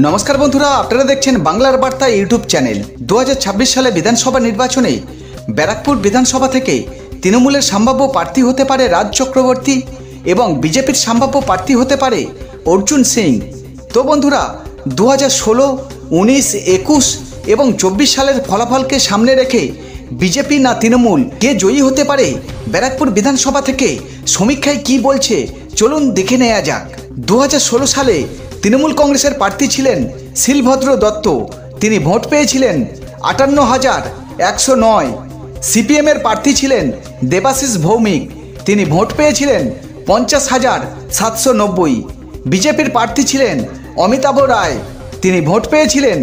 नमस्कार बंधुरा आपनारा देखছেন বাংলার বার্তা ইউটিউব চ্যানেল। 2026 সালে বিধানসভা নির্বাচনে ব্যারাকপুর বিধানসভা থেকে তৃণমূলের সম্ভাব্য প্রার্থী হতে পারে রাজ চক্রবর্তী এবং বিজেপির সম্ভাব্য প্রার্থী হতে পারে অর্জুন সিং। তো বন্ধুরা 2016, 19, 21 এবং 24 সালের ফলাফলকে সামনে রেখে বিজেপি না তৃণমূল কে জয়ী হতে পারে ব্যারাকপুর বিধানসভা থেকে সমীক্ষায় কি বলছে চলুন দেখে নেওয়া যাক। 2016 সালে তৃণমূল কংগ্রেসের প্রার্থী ছিলেন শিলভদ্র দত্ত, তিনি ভোট পেয়েছিলেন 58,109। সিপিএমের প্রার্থী ছিলেন দেবাশিস ভৌমিক, তিনি ভোট পেয়েছিলেন 50,790। বিজেপির প্রার্থী ছিলেন অমিতাভ রায়, তিনি ভোট পেয়েছিলেন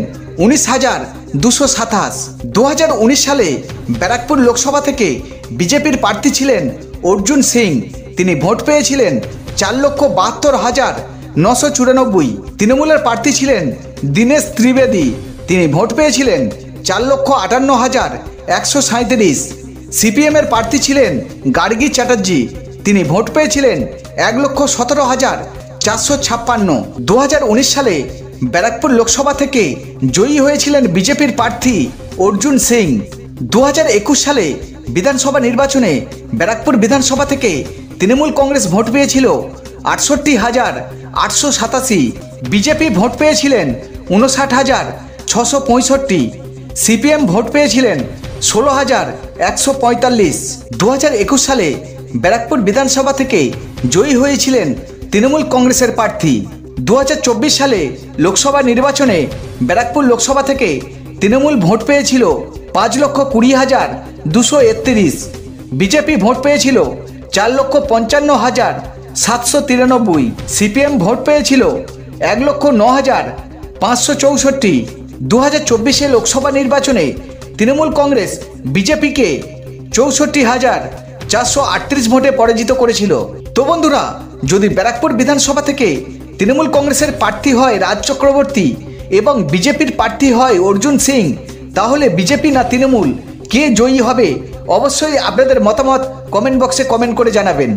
19,227। 2019 সালে ব্যারাকপুর লোকসভা থেকে বিজেপির প্রার্থী ছিলেন অর্জুন সিং, তিনি ভোট পেয়েছিলেন 4,72,994। তৃণমূলের প্রার্থী ছিলেন দীনেশ ত্রিবেদী, তিনি ভোট পেয়েছিলেন 4,58,137। সিপিএমের প্রার্থী ছিলেন গার্গী চ্যাটার্জি, তিনি ভোট পেয়েছিলেন 1,17,456। 2019 সালে ব্যারাকপুর লোকসভা থেকে জয়ী হয়েছিলেন বিজেপির প্রার্থী অর্জুন সিং। 2021 সালে বিধানসভা নির্বাচনে ব্যারাকপুর বিধানসভা থেকে তৃণমূল কংগ্রেস ভোট পেয়েছিল 68,887। বিজেপি ভোট পেয়েছিলেন 59,665। সিপিএম ভোট পেয়েছিলেন 16,145। 2021 সালে ব্যারাকপুর বিধানসভা থেকে জয়ী হয়েছিলেন তৃণমূল কংগ্রেসের প্রার্থী। 2024 সালে লোকসভা নির্বাচনে ব্যারাকপুর লোকসভা থেকে তৃণমূল ভোট পেয়েছিল 5,20,231। বিজেপি ভোট পেয়েছিল 4,55,793। সিপিএম ভোট পেয়েছিল 1,09,564। 2024 লোকসভা নির্বাচনে তৃণমূল কংগ্রেস বিজেপিকে 64,438 ভোটে পরাজিত করেছিল। তো বন্ধুরা, যদি ব্যারাকপুর বিধানসভা থেকে তৃণমূল কংগ্রেসের প্রার্থী হয় রাজ চক্রবর্তী এবং বিজেপির প্রার্থী হয় অর্জুন সিং, তাহলে বিজেপি না তৃণমূল কে জয়ী হবে অবশ্যই আপনাদের মতামত কমেন্ট বক্সে কমেন্ট করে জানাবেন।